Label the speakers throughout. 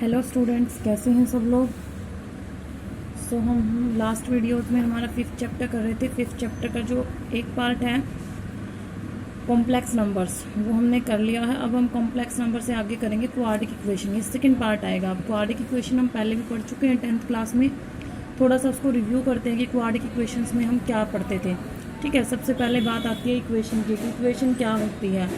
Speaker 1: Hello students, कैसे हैं सब लोग। हम लास्ट वीडियोस में हमारा 5th चैप्टर कर रहे थे। 5th चैप्टर का जो एक पार्ट है कॉम्प्लेक्स नंबर्स, वो हमने कर लिया है। अब हम कॉम्प्लेक्स नंबर से आगे करेंगे क्वाड्रिक इक्वेशन। ये सेकंड पार्ट आएगा। अब क्वाड्रिक इक्वेशन हम पहले भी पढ़ चुके हैं 10th क्लास में। थोड़ा सा उसको रिव्यू करते हैं कि क्वाड्रिक इक्वेशंस में हम क्या पढ़ते थे। ठीक है, सबसे पहले बात आती है इक्वेशन की। इक्वेशन क्या होती है?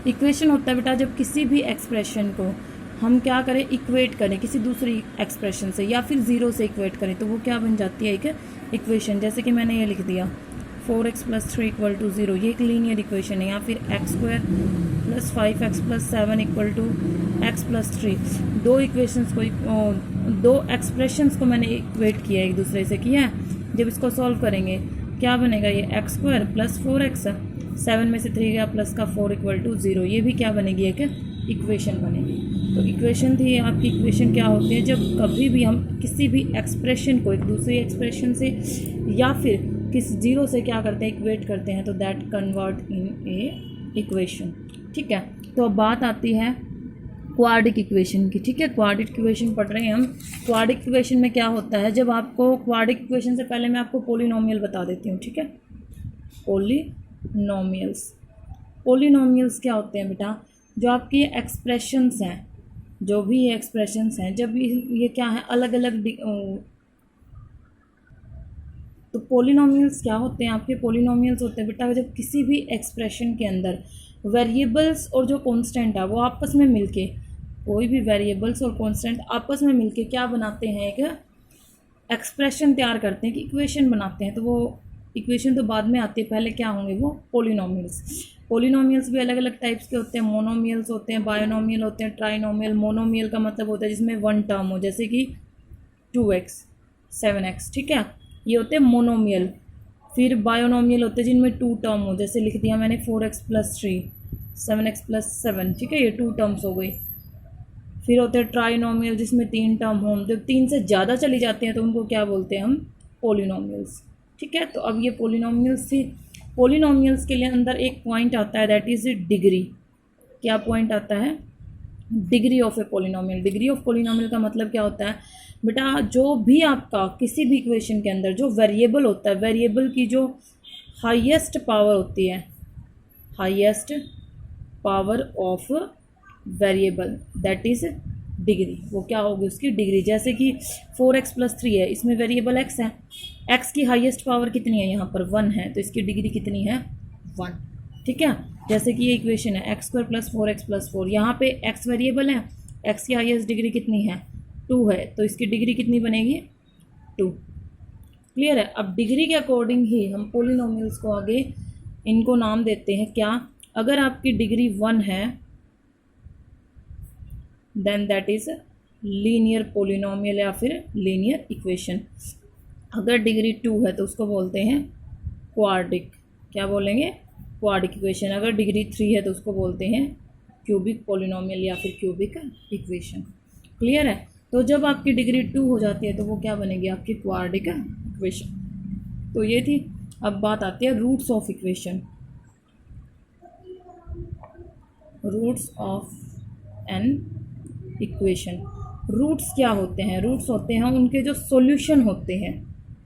Speaker 1: इक्वेशन होता है बेटा जब किसी भी एक्सप्रेशन को हम क्या करें, इक्वेट करें किसी दूसरी एक्सप्रेशन से या फिर ज़ीरो से इक्वेट करें, तो वो क्या बन जाती है, एक इक्वेशन। जैसे कि मैंने ये लिख दिया 4x + 3 = 0, ये एक लीनियर इक्वेशन है। या फिर x² + 5x + 7 = x + 3। दो इक्वेशंस को, दो एक्सप्रेशंस को मैंने इक्वेट किया, एक दूसरे से किया है। जब इसको सॉल्व करेंगे क्या बनेगा, ये x² + 4x, 7 में से 3 गया प्लस का 4 = 0। ये भी क्या बनेगी, एक इक्वेशन बनेगी। तो इक्वेशन थी आपकी। इक्वेशन क्या होती है, जब कभी भी हम किसी भी एक्सप्रेशन को एक दूसरी एक्सप्रेशन से या फिर किस जीरो से क्या करते हैं, इक्वेट करते हैं, तो that convert in A equation. ठीक है, तो अब बात आती है क्वाड्रिक इक्वेशन की। ठीक है, क्वाड्रिक इक्वेशन पढ़ रहे हैं हम। क्वाड्रिक इक्वेशन में क्या होता है, जब आपको क्वाड्रिक इक्वेशन से पहले मैं आपको पोलिनोमियल बता देती हूँ। ठीक है, पोलिनोमियल्स क्या होते हैं बेटा, जो आपकी एक्सप्रेशंस हैं, जो भी ये एक्सप्रेशंस हैं, जब ये क्या है, अलग अलग। तो पोलिनोमियल्स क्या होते हैं आपके, पोलिनोमियल्स होते हैं बेटा जब किसी भी एक्सप्रेशन के अंदर वेरिएबल्स और जो कांस्टेंट है वो आपस में मिलके, कोई भी वेरिएबल्स और कांस्टेंट आपस में मिलके क्या बनाते हैं, एक एक्सप्रेशन तैयार करते हैं, कि इक्वेशन बनाते हैं। तो वो इक्वेशन तो बाद में आती है, पहले क्या होंगे, वो पोलिनोमियल्स। पोलिनोमियल्स भी अलग अलग टाइप्स के होते हैं। मोनोमियल्स होते हैं, बायोनोमियल होते हैं, ट्राइनोमियल। मोनोमियल का मतलब होता है जिसमें वन टर्म हो, जैसे कि 2x 7x। ठीक है, ये होते हैं मोनोमियल। फिर बायोनोमियल होते हैं जिनमें 2 टर्म हो, जैसे लिख दिया मैंने 4x + 3, 7x + 7। ठीक है, ये 2 टर्म्स हो गई। फिर होते हैं ट्राइनोमियल जिसमें 3 टर्म हों। जब 3 से ज़्यादा चली जाती हैं तो उनको क्या बोलते हैं हम, पोलिनोमियल्स। ठीक है, तो अब ये पोलिनोमियल्स थी। पोलिनोमियल्स के लिए अंदर एक पॉइंट आता है, दैट इज़ डिग्री। क्या पॉइंट आता है, degree of A polynomial. Degree of polynomial का मतलब क्या होता है बेटा, जो भी आपका किसी भी इक्वेशन के अंदर जो वेरिएबल होता है, वेरिएबल की जो हाईएस्ट पावर होती है, highest power of variable, that is degree. वो क्या होगी, उसकी डिग्री। जैसे कि 4x + 3 है, इसमें वेरिएबल x है। x की हाईएस्ट पावर कितनी है, यहाँ पर 1 है, तो इसकी डिग्री कितनी है, 1। ठीक है, जैसे कि ये इक्वेशन है x² + 4x + 4, यहाँ पे x वेरिएबल है, x की हाईएस्ट डिग्री कितनी है, 2 है, तो इसकी डिग्री कितनी बनेगी, 2। क्लियर है। अब डिग्री के अकॉर्डिंग ही हम पोलिनोमियल्स को आगे इनको नाम देते हैं क्या, अगर आपकी डिग्री 1 है then that is linear polynomial या फिर लीनियर इक्वेशन। अगर डिग्री 2 है तो उसको बोलते हैं क्वाड्रिक। क्या बोलेंगे, क्वाड्रिक इक्वेशन। अगर डिग्री 3 है तो उसको बोलते हैं क्यूबिक पोलिनोमियल या फिर क्यूबिक इक्वेशन। क्लियर है। तो जब आपकी डिग्री 2 हो जाती है तो वो क्या बनेगी, आपकी क्वाड्रिक इक्वेशन। तो ये थी। अब बात आती है roots of equation. Roots of an equation. Roots क्या होते हैं, रूट्स होते हैं उनके जो सॉल्यूशन होते हैं।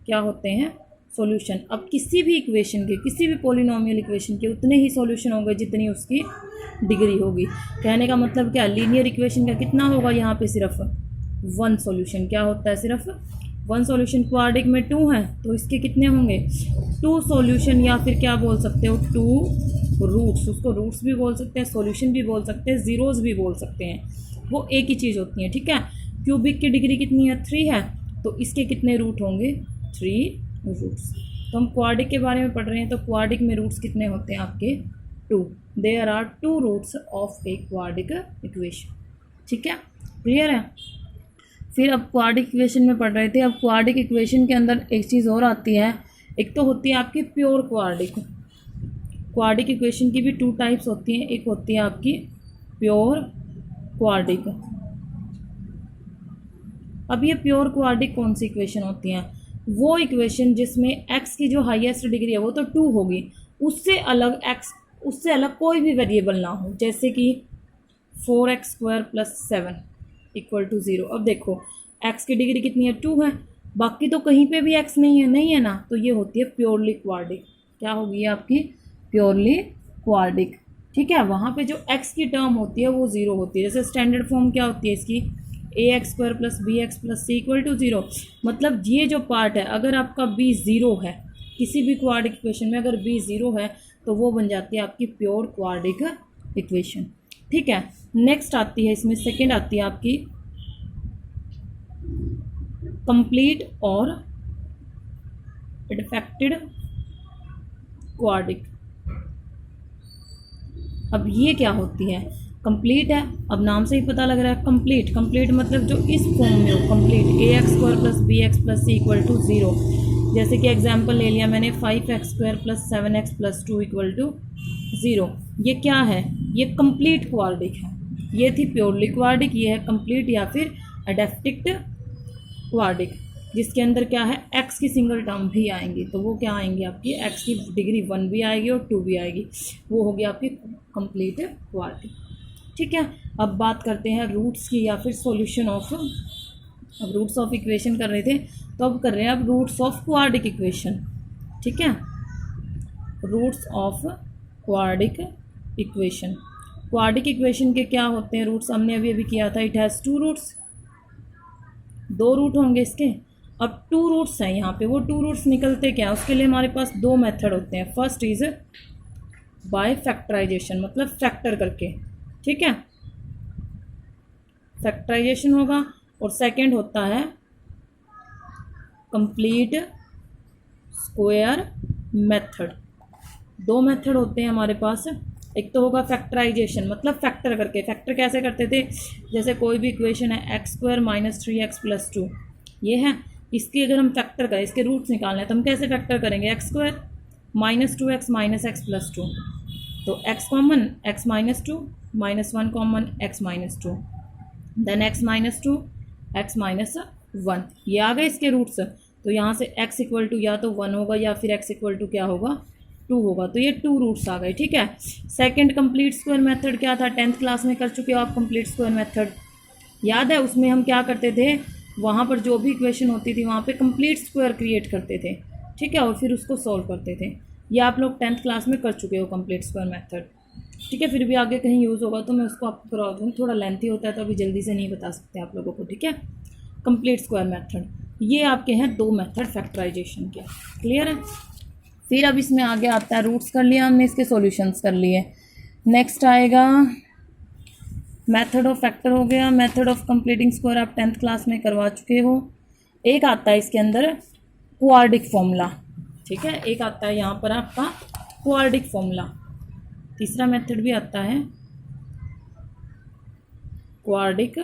Speaker 1: क्या होते हैं, सॉल्यूशन। अब किसी भी इक्वेशन के, किसी भी पोलिनोमियल इक्वेशन के उतने ही सॉल्यूशन होंगे जितनी उसकी डिग्री होगी। कहने का मतलब क्या, लीनियर इक्वेशन का कितना होगा, यहाँ पे सिर्फ 1 सॉल्यूशन। क्या होता है, सिर्फ 1 सॉल्यूशन। क्वाड्रिक में 2 है तो इसके कितने होंगे, 2 सॉल्यूशन, या फिर क्या बोल सकते हो, 2 रूट्स। उसको रूट्स भी बोल सकते हैं, सॉल्यूशन भी बोल सकते हैं, ज़ीरोज़ भी बोल सकते हैं, वो एक ही चीज़ होती है। ठीक है, क्यूबिक की डिग्री कितनी है, 3 है, तो इसके कितने रूट होंगे, 3 रूट्स। तो हम क्वाड्रिक के बारे में पढ़ रहे हैं, तो क्वाड्रिक में रूट्स कितने होते हैं आपके, 2। There are 2 roots of a quadric equation. ठीक है, क्लियर है। फिर अब क्वाड्रिक इक्वेशन में पढ़ रहे थे। अब क्वाड्रिक इक्वेशन के अंदर एक चीज़ और आती है, एक तो होती है आपकी प्योर क्वाड्रिक। क्वाड्रिक इक्वेशन की भी 2 टाइप्स होती हैं। एक होती है आपकी प्योर क्वाड्रिक। अब ये प्योर क्वाड्रिक कौन सी इक्वेशन होती हैं, वो इक्वेशन जिसमें x की जो हाईएस्ट डिग्री है वो तो 2 होगी, उससे अलग कोई भी वेरिएबल ना हो। जैसे कि 4x² + 7, इक्वल टू 0। अब देखो x की डिग्री कितनी है, 2 है, बाकी तो कहीं पे भी x नहीं है ना, तो ये होती है प्योरली क्वाड्रिक। क्या होगी आपकी, प्योरली क्वाड्रिक। ठीक है, वहाँ पे जो x की टर्म होती है वो 0 होती है। जैसे स्टैंडर्ड फॉर्म क्या होती है इसकी, ax² + bx + c = 0। मतलब ये जो पार्ट है, अगर आपका b 0 है, किसी भी क्वाड्रिक इक्वेशन में अगर b 0 है तो वो बन जाती है आपकी प्योर क्वाड्रिक इक्वेशन। ठीक है, नेक्स्ट आती है इसमें, सेकंड आती है आपकी कंप्लीट और डिफेक्टेड क्वाड्रिक। अब ये क्या होती है, कंप्लीट है, अब नाम से ही पता लग रहा है कंप्लीट। कंप्लीट मतलब जो इस फॉर्म में हो, कंप्लीट ax² + bx + c = 0। जैसे कि एग्जांपल ले लिया मैंने 5x² + 7x + 2 = 0। ये क्या है, ये कंप्लीट क्वाड्रिक है। ये थी प्योरली क्वाड्रिक, ये है कंप्लीट या फिर अडेप्टिक्ट क्वाड्रिक, जिसके अंदर क्या है, x की सिंगल टर्म भी आएंगी। तो वो क्या आएंगी आपकी, x की डिग्री 1 भी आएगी और 2 भी आएगी, वो होगी आपकी कंप्लीट क्वाड्रिक। ठीक है, अब बात करते हैं रूट्स की या फिर सॉल्यूशन ऑफ। अब रूट्स ऑफ इक्वेशन कर रहे थे, तो अब कर रहे हैं अब रूट्स ऑफ क्वाड्रिक इक्वेशन। ठीक है, roots of quadric equation. Quadric equation के क्या होते हैं रूट्स, हमने अभी अभी किया था, इट हैज़ 2 रूट्स, 2 रूट होंगे इसके। अब 2 रूट्स हैं यहाँ पे, वो 2 रूट्स निकलते क्या है, उसके लिए हमारे पास 2 मेथड होते हैं। फर्स्ट इज बाय फैक्टराइजेशन, मतलब फैक्टर करके। ठीक है, फैक्टराइजेशन होगा, और सेकंड होता है कंप्लीट स्क्वायर मेथड। 2 मेथड होते हैं हमारे पास। एक तो होगा फैक्टराइजेशन, मतलब फैक्टर करके। फैक्टर कैसे करते थे, जैसे कोई भी इक्वेशन है x² - 3x + 2, ये है, इसकी अगर हम फैक्टर करें, इसके रूट्स निकालने हैं, तो हम कैसे फैक्टर करेंगे, x² - 2x - x + 2। तो x common, x - 2, -1 common, x - 2, then x - 2, x - 1, ये आ गए इसके रूट्स। तो यहाँ से x = या तो 1 होगा या फिर x = क्या होगा, 2 होगा। तो ये 2 रूट्स आ गए। ठीक है, सेकंड कंप्लीट स्क्वायर मेथड क्या था, 10th क्लास में कर चुके हो आप कंप्लीट स्क्वायर मेथड, याद है। उसमें हम क्या करते थे, वहाँ पर जो भी इक्वेशन होती थी वहाँ पे कंप्लीट स्क्वायर क्रिएट करते थे। ठीक है, और फिर उसको सॉल्व करते थे। ये आप लोग 10th क्लास में कर चुके हो कंप्लीट स्क्वायर मेथड। ठीक है, फिर भी आगे कहीं यूज़ होगा तो मैं उसको आपको करवा दूँगी, थोड़ा लेंथी होता है तो अभी जल्दी से नहीं बता सकते आप लोगों को। ठीक है, कंप्लीट स्क्वायर मेथड, ये आपके हैं 2 मेथड फैक्टराइजेशन के। क्लियर है, फिर अब इसमें आगे आता है, रूट्स कर लिया हमने, इसके सॉल्यूशंस कर लिए। नेक्स्ट आएगा मेथड ऑफ फैक्टर हो गया, मेथड ऑफ कंप्लीटिंग स्क्वायर आप 10th क्लास में करवा चुके हो। एक आता है इसके अंदर क्वाड्रिक फॉर्मूला। ठीक है, एक आता है यहाँ पर आपका क्वाड्रिक फॉर्मूला। तीसरा मेथड भी आता है क्वाड्रिक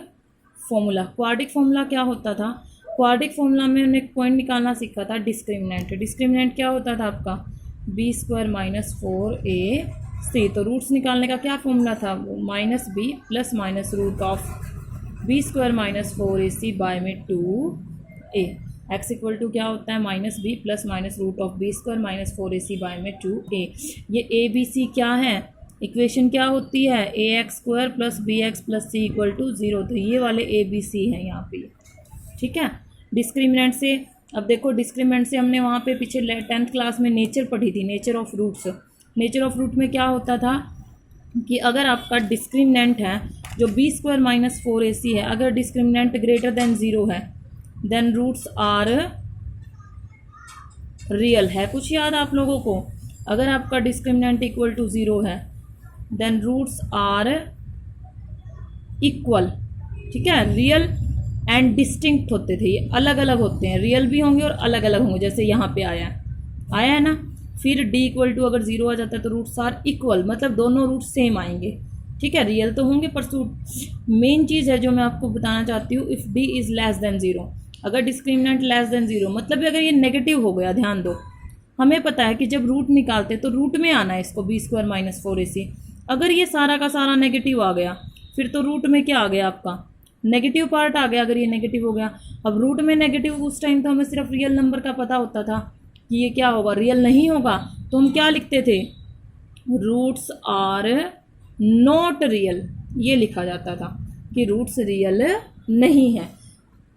Speaker 1: फॉर्मूला। क्वाड्रिक फॉर्मूला क्या होता था, क्वाड्रिक फॉर्मूला में हमने एक पॉइंट निकालना सीखा था, डिस्क्रिमिनेंट। डिस्क्रिमिनेंट क्या होता था आपका, b² - 4ac। तो रूट्स निकालने का क्या फॉर्मूला था, वो -b + -√b² - 4ac 2a। x = क्या होता है, -b + -√b² - 4ac 2a। ये a b c क्या है, इक्वेशन क्या होती है, ax² + bx + c = 0। तो ये वाले a b c हैं यहाँ पे। ठीक है, डिस्क्रिमिनेंट से, अब देखो डिस्क्रिमिनेंट से हमने वहाँ पे पीछे 10th क्लास में नेचर पढ़ी थी, nature of roots. Nature of root में क्या होता था कि अगर आपका डिस्क्रिमिनेंट है जो b² - 4ac है, अगर डिस्क्रिमिनेंट ग्रेटर देन 0 है, देन रूट्स आर रियल है। कुछ याद आप लोगों को, अगर आपका डिस्क्रिमिनेंट = 0 है, देन रूट्स आर इक्वल। ठीक है, रियल एंड डिस्टिंक्ट होते थे, ये अलग अलग होते हैं, रियल भी होंगे और अलग अलग होंगे। जैसे यहाँ पे आया है ना। फिर d = अगर 0 आ जाता है तो रूट्स आर इक्वल, मतलब दोनों रूट सेम आएंगे। ठीक है, रियल तो होंगे पर मेन चीज़ है जो मैं आपको बताना चाहती हूँ, if d is less than 0, अगर डिस्क्रिमिनेंट लेस देन 0, मतलब अगर ये नेगेटिव हो गया, ध्यान दो, हमें पता है कि जब रूट निकालते तो रूट में आना है इसको, b² - 4ac। अगर ये सारा का सारा नेगेटिव आ गया, फिर तो रूट में क्या आ गया आपका, नेगेटिव पार्ट आ गया। अगर ये नेगेटिव हो गया, अब रूट में नेगेटिव, उस टाइम तो हमें सिर्फ रियल नंबर का पता होता था कि ये क्या होगा, रियल नहीं होगा, तो हम क्या लिखते थे, रूट्स आर नॉट रियल, ये लिखा जाता था। कि रूट्स रियल नहीं है।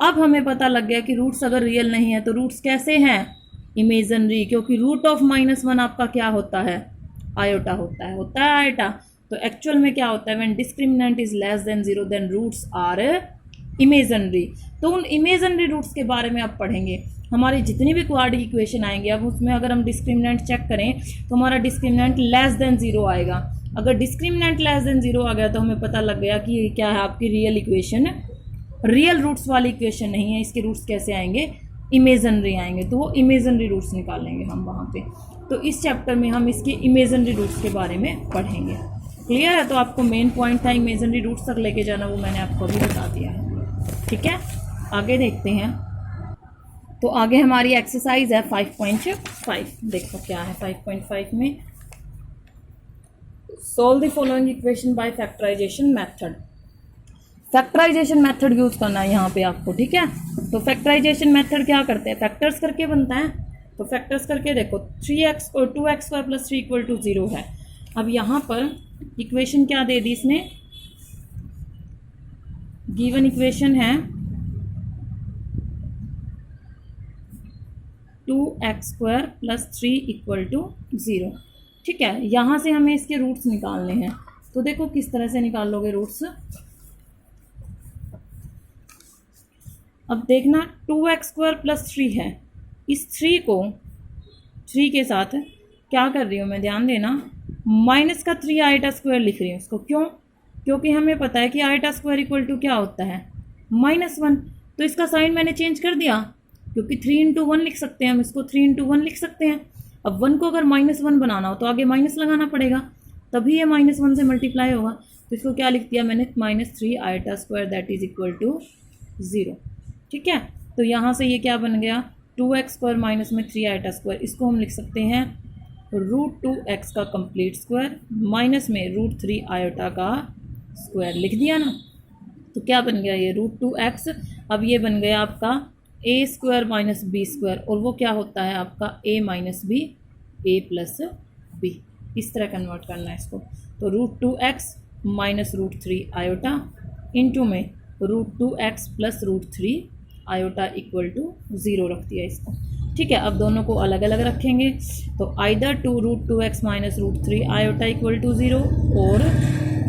Speaker 1: अब हमें पता लग गया कि रूट्स अगर रियल नहीं है तो रूट्स कैसे हैं, इमेजनरी, क्योंकि रूट ऑफ -1 आपका क्या होता है, आयोटा होता है आयोटा। तो एक्चुअल में क्या होता है, when discriminant is less than 0 then roots are imaginary. तो उन इमेजनरी रूट्स के बारे में अब पढ़ेंगे। हमारी जितनी भी क्वाड्रेटिक इक्वेशन आएंगे, अब उसमें अगर हम डिस्क्रिमिनेंट चेक करें तो हमारा डिस्क्रिमिनेंट लेस देन 0 आएगा। अगर डिस्क्रिमिनेंट लेस देन 0 आ गया तो हमें पता लग गया कि ये क्या है, आपकी रियल इक्वेशन, रियल रूट्स वाली इक्वेशन नहीं है। इसके रूट्स कैसे आएंगे, इमेजनरी आएंगे। तो वो इमेजनरी रूट्स निकालेंगे हम वहाँ पे। तो इस चैप्टर में हम इसके इमेजनरी रूट्स के बारे में पढ़ेंगे। क्लियर है? तो आपको मेन पॉइंट था इमेजनरी रूट्स तक लेके जाना, वो मैंने आपको अभी बता दिया है। ठीक है, आगे देखते हैं। तो आगे हमारी एक्सरसाइज है 5.5। देखो क्या है 5.5 में, solve the following equation by factorisation method. Factorisation method use करना है यहाँ पे आपको। ठीक है, तो फैक्टराइजेशन मेथड क्या करते हैं, फैक्टर्स करके बनता है। तो फैक्टर्स करके देखो 3x और 2x² + 3 = 0 है। अब यहाँ पर इक्वेशन क्या दे दी इसने, गिवन इक्वेशन है 2x² + 3 = 0। ठीक है, यहाँ से हमें इसके रूट्स निकालने हैं। तो देखो किस तरह से निकाल लोगे रूट्स। अब देखना 2x² + 3 है, इस 3 को 3 के साथ क्या कर रही हूँ मैं, ध्यान देना, -3 i² लिख रही हूँ इसको। क्यों? क्योंकि हमें पता है कि i² क्या होता है, -1। तो इसका साइन मैंने चेंज कर दिया, क्योंकि 3 × 1 लिख सकते हैं हम इसको, 3 × 1 लिख सकते हैं। अब 1 को अगर -1 बनाना हो तो आगे माइनस लगाना पड़ेगा, तभी ये -1 से मल्टीप्लाई होगा। तो इसको क्या लिख दिया मैंने, -3 i² = 0। ठीक है, तो यहाँ से ये क्या बन गया, 2x² माइनस में 3 i²। इसको हम लिख सकते हैं √2x का कंप्लीट स्क्वायर माइनस में √3 i का स्क्वायर, लिख दिया ना। तो क्या बन गया ये √2x। अब ये बन गया आपका a² - b², और वो क्या होता है आपका a - b, a + b। इस तरह कन्वर्ट करना है इसको। तो √2x - √3 i इंटू में √2x + √3 i = 0 रख दिया इसको। ठीक है, अब दोनों को अलग अलग रखेंगे। तो आइदर √2x - √3 i = 0 और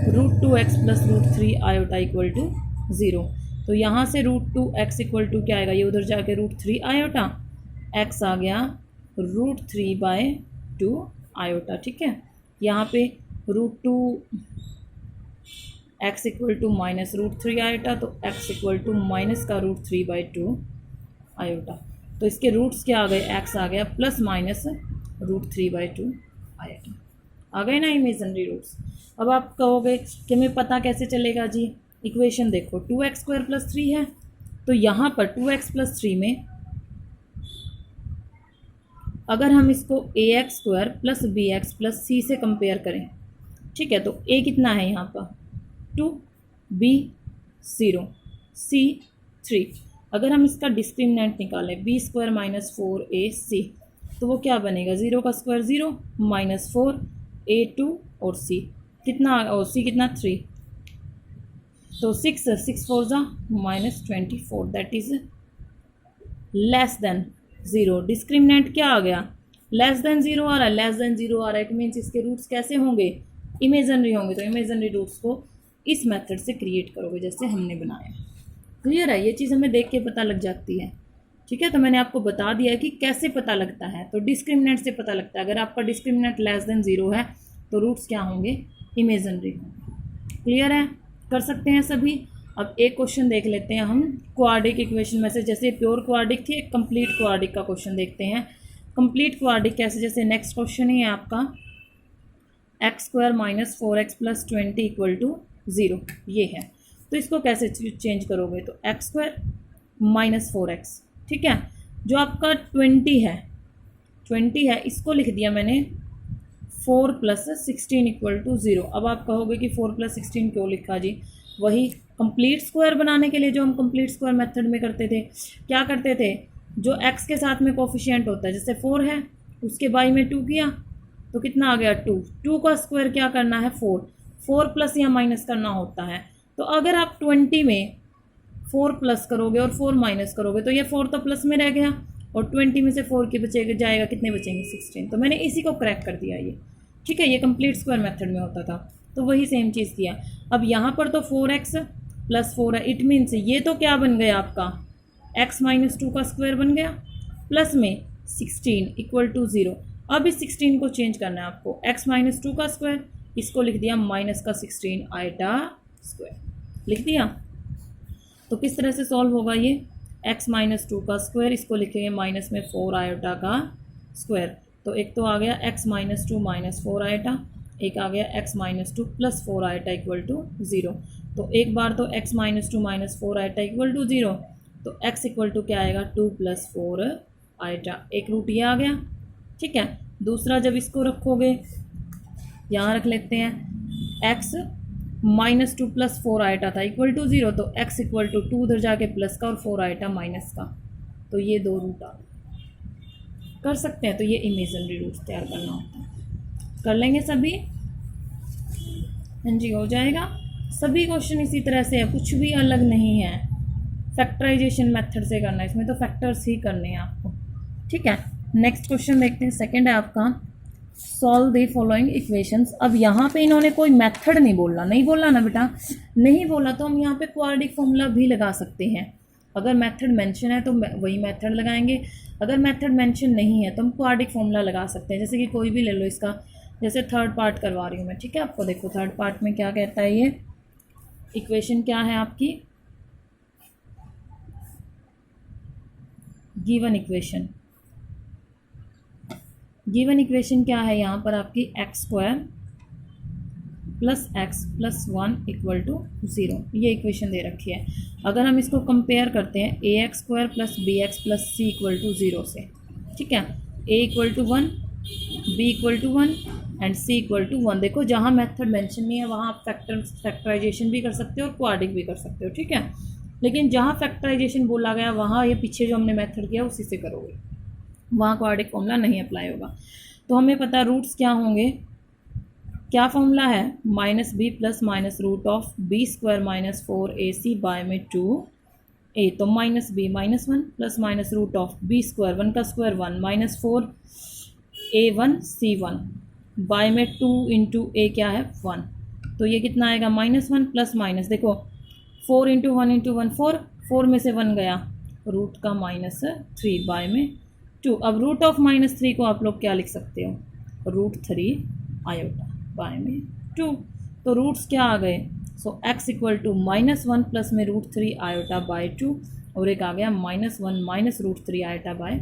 Speaker 1: √2x + √3 i = 0। तो यहाँ से √2x = क्या आएगा, ये उधर जाके √3 i, x आ गया √3/2 i। ठीक है, यहाँ पे √2x = -√3 i, तो x = माइनस का √3/2 i। तो इसके रूट्स क्या आ गए, x आ गया प्लस माइनस √3/2 i। आ गए ना इमेजनरी रूट्स। अब आप कहोगे कि हमें पता कैसे चलेगा जी, इक्वेशन देखो 2x² + 3 है, तो यहाँ पर 2x + 3 में अगर हम इसको ax² + bx + c से कंपेयर करें, ठीक है, तो a कितना है यहाँ पर 2, b 0, c 3। अगर हम इसका डिस्क्रिमिनेंट निकालें b² - 4ac, तो वो क्या बनेगा, 0 का स्क्वायर 0, -4 a2 और c कितना, और c कितना 3, तो 6 4 -24, that is less than 0। Discriminant क्या आ गया, लेस देन 0 आ रहा है, लेस देन 0 आ रहा है, इट मीन्स इसके रूट्स कैसे होंगे, इमेजनरी होंगे। तो इमेजनरी रूट्स को इस मेथड से क्रिएट करोगे जैसे हमने बनाया। क्लियर है, ये चीज़ हमें देख के पता लग जाती है। ठीक है, तो मैंने आपको बता दिया है कि कैसे पता लगता है। तो डिस्क्रिमिनेंट से पता लगता है, अगर आपका डिस्क्रिमिनेंट लेस देन 0 है तो रूट्स क्या होंगे, इमेजनरी होंगे। क्लियर है, कर सकते हैं सभी। अब एक क्वेश्चन देख लेते हैं हम क्वाड्रिक इक्वेशन में से। जैसे प्योर क्वाड्रिक थी, एक कंप्लीट क्वाड्रिक का क्वेश्चन देखते हैं। कंप्लीट क्वाड्रिक कैसे, जैसे नेक्स्ट क्वेश्चन ही है आपका x² - 4x + 20 = 0, ये है। तो इसको कैसे चेंज करोगे, तो x² - 4x, ठीक है, जो आपका 20 है इसको लिख दिया मैंने 4 + 16 = 0। अब आप कहोगे कि 4 + 16 क्यों लिखा जी, वही कंप्लीट स्क्वायर बनाने के लिए जो हम कंप्लीट स्क्वायर मेथड में करते थे। क्या करते थे, जो x के साथ में कोफिशिएंट होता है, जैसे 4 है उसके बाई में 2 किया तो कितना आ गया 2 का स्क्वायर क्या करना है 4 प्लस या माइनस करना होता है। तो अगर आप 20 में 4 प्लस करोगे और 4 माइनस करोगे तो ये 4 तो प्लस में रह गया और 20 में से 4 के बचेगा जाएगा, कितने बचेंगे 16। तो मैंने इसी को क्रैक कर दिया ये, ठीक है। ये कंप्लीट स्क्वायर मेथड में होता था, तो वही सेम चीज़ किया। अब यहाँ पर तो 4x प्लस 4 है, इट मीन्स ये तो क्या बन गया आपका x माइनस 2 का स्क्वायर बन गया, प्लस में 16 इक्वल टू 0। अब इस 16 को चेंज करना है आपको, x माइनस 2 का स्क्वायर, इसको लिख दिया माइनस का 16 आइटा स्क्वायर लिख दिया। तो किस तरह से सॉल्व होगा ये, x माइनस 2 का स्क्वायर, इसको लिखेंगे माइनस में 4 आयोटा का स्क्वायर। तो एक तो आ गया x माइनस 2 माइनस 4 आयोटा, एक आ गया x minus 2 plus 4 iota equal to 0। तो एक बार तो x minus 2 minus 4 iota equal to 0, तो x इक्वल टू क्या आएगा 2 प्लस 4 आयोटा, एक रूट ये आ गया, ठीक है। दूसरा जब इसको रखोगे यहाँ रख लेते हैं, x माइनस 2 प्लस 4 आइटा था इक्वल टू 0, तो x इक्वल टू 2 उधर जाके प्लस का और 4 आइटा माइनस का, तो ये दो रूट आ कर सकते हैं। तो ये इमेजिनरी रूट्स तैयार करना होता है, कर लेंगे सभी, हाँ जी हो जाएगा। सभी क्वेश्चन इसी तरह से है, कुछ भी अलग नहीं है, फैक्टराइजेशन मेथड से करना है, इसमें तो फैक्टर्स ही करने हैं आपको, ठीक है। नेक्स्ट क्वेश्चन देखते हैं, सेकंड है आपका सॉल्व द फॉलोइंग इक्वेशंस। अब यहाँ पे इन्होंने कोई मेथड नहीं बोला, नहीं बोला ना बेटा, नहीं बोला तो हम यहाँ पे क्वाड्रेटिक फॉर्मूला भी लगा सकते हैं। अगर मेथड मेंशन है तो वही मेथड लगाएंगे, अगर मेथड मेंशन नहीं है तो हम क्वाड्रेटिक फॉर्मूला लगा सकते हैं। जैसे कि कोई भी ले लो इसका, जैसे थर्ड पार्ट करवा रही हूँ मैं, ठीक है। आपको देखो थर्ड पार्ट में क्या कहता है, ये इक्वेशन क्या है आपकी, गिवन इक्वेशन, गिवन इक्वेशन क्या है यहाँ पर आपकी x square plus x plus 1 equal to 0, ये इक्वेशन दे रखी है। अगर हम इसको कंपेयर करते हैं A X square plus B X plus C equal to 0 से, ठीक है, A equal to 1, B equal to 1 and C equal to 1। देखो जहाँ मेथड मेंशन नहीं है वहाँ आप फैक्टराइजेशन भी कर सकते हो और क्वाड्रेटिक भी कर सकते हो, ठीक है। लेकिन जहाँ फैक्टराइजेशन बोला गया वहाँ ये पीछे जो हमने मेथड किया उसी से करोगे, वहाँ क्वाड्रेटिक फॉर्मूला नहीं अप्लाई होगा। तो हमें पता रूट्स क्या होंगे, क्या फॉर्मूला है, minus b plus minus root of b square minus 4ac by में 2a। तो minus b minus 1 plus minus root of b square 1 का square 1 minus 4a1 c1 bye में 2 इंटू ए क्या है 1। तो ये कितना आएगा माइनस 1 प्लस माइनस, देखो 4 इंटू 1 इंटू 1 4 में से 1 गया, रूट का माइनस 3 बाय में 2। अब रूट ऑफ माइनस 3 को आप लोग क्या लिख सकते हो, रूट 3 आयोटा बाय में 2। तो रूट्स क्या आ गए, so x equal to minus 1 plus में रूट 3 आयोटा बाय 2 और एक आ गया minus 1 minus root 3 iota by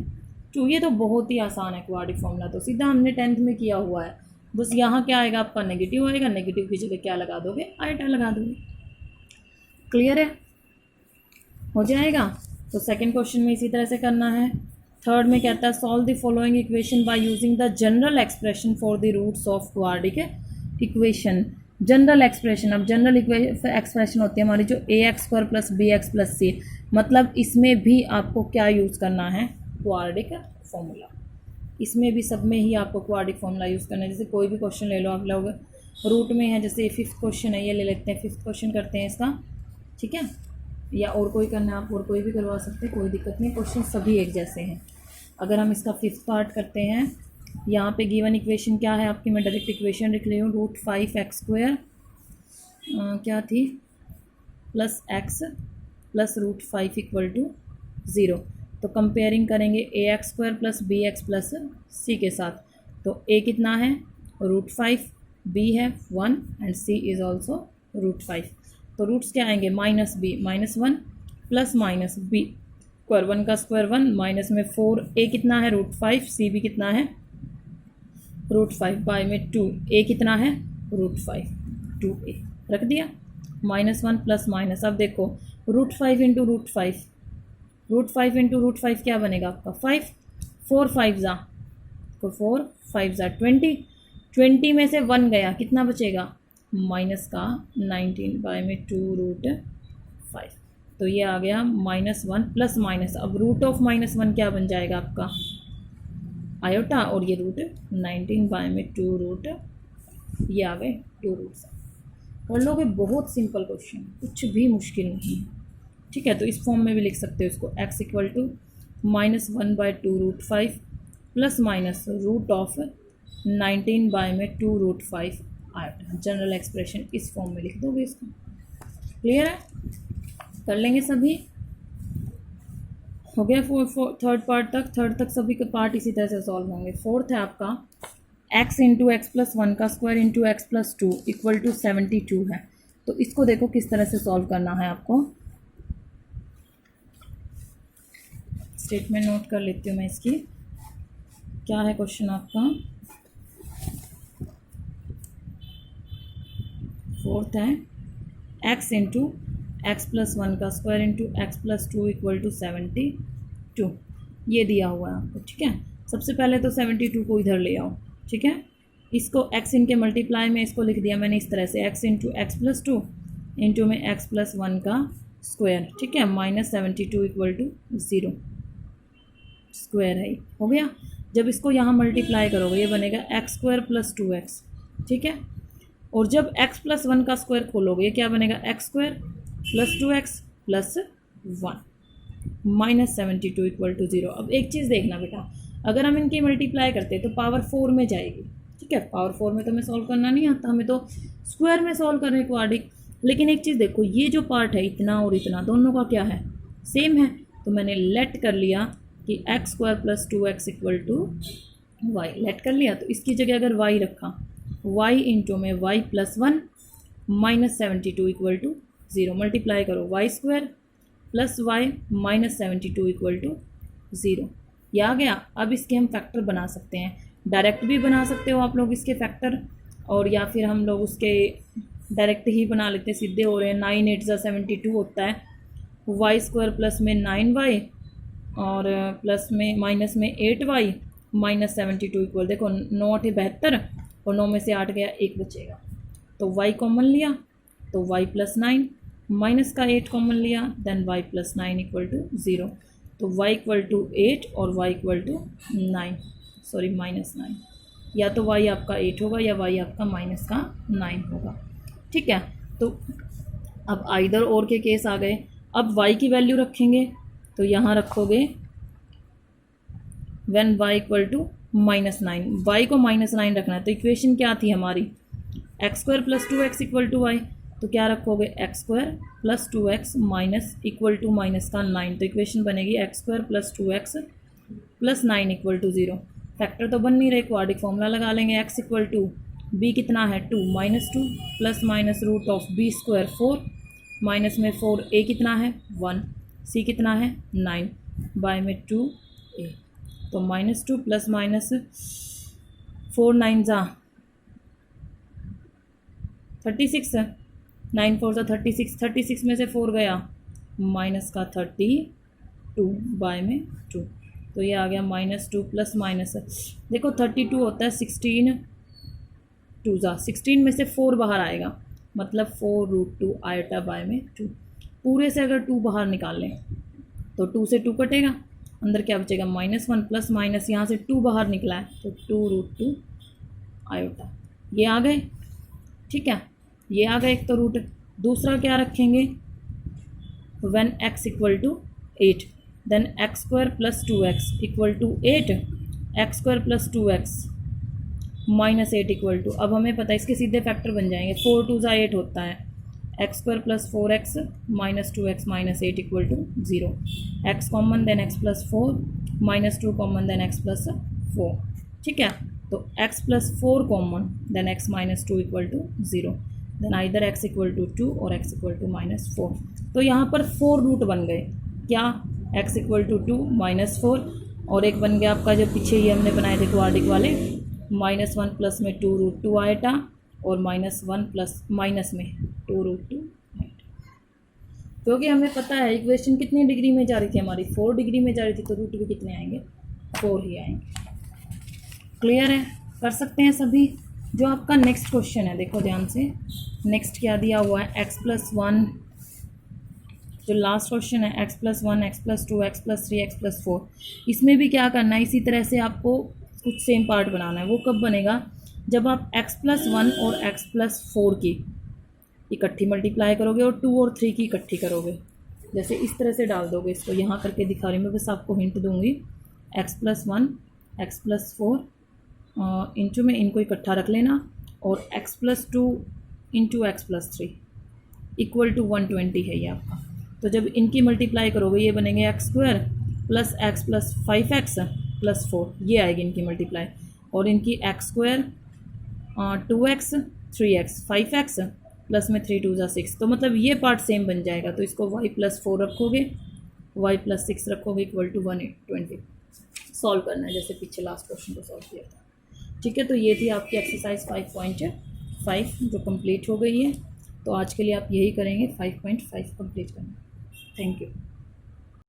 Speaker 1: 2। ये तो बहुत ही आसान है क्वाड्रेटिक फॉर्मूला, तो सीधा हमने 10th में किया हुआ है। बस यहाँ क्या आएगा आपका नेगेटिव आएगा, नेगेटिव की जगह क्या लगा दोगे, आयोटा लगा दोगे। क्लियर है, हो जाएगा। तो सेकेंड क्वेश्चन में इसी तरह से करना है। थर्ड में कहता है solve the following equation by using the general expression for the roots of quadratic equation. General expression, अब जनरल एक्सप्रेशन होती है हमारी जो A X square plus B X plus C, मतलब इसमें भी आपको क्या यूज़ करना है, क्वाड्रेटिक फॉर्मूला। इसमें भी सब में ही आपको क्वाड्रेटिक फॉर्मूला यूज़ करना है। जैसे कोई भी क्वेश्चन ले लो आप लोग, रूट में है, जैसे 5th क्वेश्चन है, ये ले लेते हैं, 5th क्वेश्चन करते हैं इसका, ठीक है। या और कोई करना है आप और कोई भी करवा सकते हैं, कोई दिक्कत नहीं, क्वेश्चन सभी एक जैसे हैं। अगर हम इसका 5th पार्ट करते हैं, यहाँ पे गिवन इक्वेशन क्या है आपकी, मैं डायरेक्ट इक्वेशन लिख रही हूँ, रूट 5x स्क्वायर क्या थी plus x plus root 5 equal to 0। तो कंपेयरिंग करेंगे A X square plus B X plus C के साथ, तो a कितना है रूट 5, b है 1 and c is also root 5। तो रूट्स क्या आएंगे, minus b minus 1 plus minus b square 1 का स्क्वायर 1 माइनस में 4, a कितना है रूट 5, c भी कितना है रूट 5 बाय में 2, a कितना है रूट 5 2a रख दिया, माइनस 1 प्लस माइनस। अब देखो root 5 into root 5, root 5 into root 5 क्या बनेगा आपका 5, 4 5 ज़ा, तो 4 5 ज़ा 20, 20 में से 1 गया, कितना बचेगा माइनस का 19 बाय में 2 रूट 5। तो ये आ गया माइनस 1 प्लस माइनस, अब रूट ऑफ माइनस 1 क्या बन जाएगा आपका आयोटा, और ये रूट 19 बाय में 2 रूट, ये आ गए 2 रूट्स। पढ़ लोगे, बहुत सिंपल क्वेश्चन, कुछ भी मुश्किल नहीं है। ठीक है, तो इस फॉर्म में भी लिख सकते हो इसको, x equal to -1/2√5 plus minus root of 19/2√5 iota. General expression इस फॉर्म में लिख दोगे इसको। क्लियर है, कर लेंगे सभी। हो गया थर्ड पार्ट तक, थर्ड तक सभी के पार्ट इसी तरह से सॉल्व होंगे। फोर्थ है आपका x इंटू एक्स प्लस 1 का square into x plus 2 equal to 72 है। तो इसको देखो किस तरह से सॉल्व करना है आपको। स्टेटमेंट नोट कर लेती हूँ मैं इसकी। क्या है क्वेश्चन आपका? फोर्थ है x इंटू एक्स प्लस 1 का square into x plus 2 equal to 72, ये दिया हुआ है आपको। ठीक है, सबसे पहले तो 72 को इधर ले आओ। ठीक है, इसको x इनके मल्टीप्लाई में इसको लिख दिया मैंने इस तरह से, x into x plus 2 into में एक्स प्लस 1 का स्क्वायर। ठीक है, -72 इक्वल टू 0 स्क्वायर है, हो गया। जब इसको यहाँ मल्टीप्लाई करोगे ये बनेगा एक्स स्क्वायर प्लस 2x। ठीक है, और जब x प्लस 1 का स्क्वायर खोलोगे ये क्या बनेगा, x square plus 2x plus 1 -72 equal to 0। अब एक चीज़ देखना बेटा, अगर हम इनकी मल्टीप्लाई करते हैं तो पावर 4 में जाएगी। ठीक है, पावर 4 में तो हमें सॉल्व करना नहीं आता, हमें तो स्क्वायर में सॉल्व करने क्वाड्रिक। लेकिन एक चीज़ देखो, ये जो पार्ट है इतना और इतना दोनों का क्या है, सेम है। तो मैंने लेट कर लिया कि x square plus 2x equal to y, let कर लिया। तो इसकी जगह अगर y रखा, y इंटू में y plus 1 -72 equal to 0, multiply करो y square plus y -72 equal to 0, ये आ गया। अब इसके हम फैक्टर बना सकते हैं, डायरेक्ट भी बना सकते हो आप लोग इसके फैक्टर, और या फिर हम लोग उसके डायरेक्ट ही बना लेते हैं, सीधे हो रहे हैं। 9 8 72 होता है, y स्क्वायर प्लस में 9y और प्लस में माइनस में 8y -72 इक्वल, देखो 9 8 72 और 9 में से 8 गया, 1 बचेगा। तो y कॉमन लिया तो y प्लस 9, माइनस का 8 कॉमन लिया, then y plus 9 equal to 0। तो y इक्वल टू 8 और y इक्वल टू 9, सॉरी -9, या तो y आपका 8 होगा या y आपका माइनस का 9 होगा। ठीक है, तो अब आइदर और के केस आ गए। अब y की वैल्यू रखेंगे तो यहाँ रखोगे when y equal to -9, y को -9 रखना है। तो इक्वेशन क्या थी हमारी, x square plus 2x equal to y, तो क्या रखोगे x square plus 2x minus equal to minus का 9। तो इक्वेशन बनेगी x square plus 2x plus 9 equal to 0। Factor तो बन नहीं रहे, क्वाड्रिक फॉर्मूला लगा लेंगे। x इक्वल टू b कितना है 2 -2 plus minus root of b square 4 minus में 4a कितना है 1, c कितना है 9 बाय में 2a। तो -2 प्लस माइनस 4 9 जा 36 है, 9 4 जा 36, 36 में से 4 गया माइनस का 32 बाय में 2। तो ये आ गया -2 प्लस माइनस, देखो 32 होता है 16 2 जा 16 में से 4 बाहर आएगा, मतलब 4√2 आयोटा बाय में 2। पूरे से अगर 2 बाहर निकाल लें तो 2 से 2 कटेगा, अंदर क्या बचेगा -1 प्लस माइनस, यहाँ से 2 बाहर निकला है तो 2√2 आयोटा, ये आ गए। ठीक है, ये आ गए एक तो रूट। दूसरा क्या रखेंगे, when x equal to 8 then x square plus 2x equal to 8, x square plus 2x minus 8 equal to, अब हमें पता है इसके सीधे फैक्टर बन जाएंगे, 4 2 जा 8 होता है, x square plus 4x minus 2x minus 8 equal to 0, x common then x plus 4 minus 2 common then x plus 4। ठीक है, तो x plus 4 common then x minus 2 equal to 0, then either x equal to 2 और x equal to -4। तो यहाँ पर 4 root बन गए, क्या x इक्वल टू 2 -4, और एक बन गया आपका जो पीछे ये हमने बनाए थे क्वाड्रिक वाले, -1 प्लस में 2√2 आएटा और -1 प्लस माइनस में 2√2 आएटा। क्योंकि हमें पता है इक्वेशन कितनी डिग्री में जा रही थी हमारी, 4 डिग्री में जा रही थी, तो रूट भी कितने आएंगे 4 ही आएंगे। क्लियर है, कर सकते हैं सभी। जो आपका नेक्स्ट क्वेश्चन है देखो ध्यान से, नेक्स्ट क्या दिया हुआ है, x प्लस 1, जो लास्ट क्वेश्चन है x plus 1 x plus 2 x plus 3 x plus 4। इसमें भी क्या करना है, इसी तरह से आपको कुछ सेम पार्ट बनाना है। वो कब बनेगा, जब आप x प्लस 1 और x प्लस 4 की इकट्ठी मल्टीप्लाई करोगे और 2 और 3 की इकट्ठी करोगे। जैसे इस तरह से डाल दोगे इसको, यहाँ करके दिखा रही हूँ मैं, बस आपको हिंट दूंगी। x+1 x+4 इंटू में इनको इकट्ठा रख लेना, और x+2 into x+3 equal to 120 है ये आपका। तो जब इनकी मल्टीप्लाई करोगे ये बनेंगे x² plus x plus 5x plus 4, ये आएगी इनकी मल्टीप्लाई। और इनकी x² 2x 3x 5x plus में 3 2 6, तो मतलब ये पार्ट सेम बन जाएगा। तो इसको y+4 रखोगे, y+6 रखोगे इक्वल टू 120। सॉल्व करना है जैसे पीछे लास्ट क्वेश्चन को सॉल्व किया था। ठीक है, तो ये थी आपकी एक्सरसाइज 5.5 जो कंप्लीट हो गई है। तो आज के लिए आप यही करेंगे, 5.5 कंप्लीट करना। Thank you.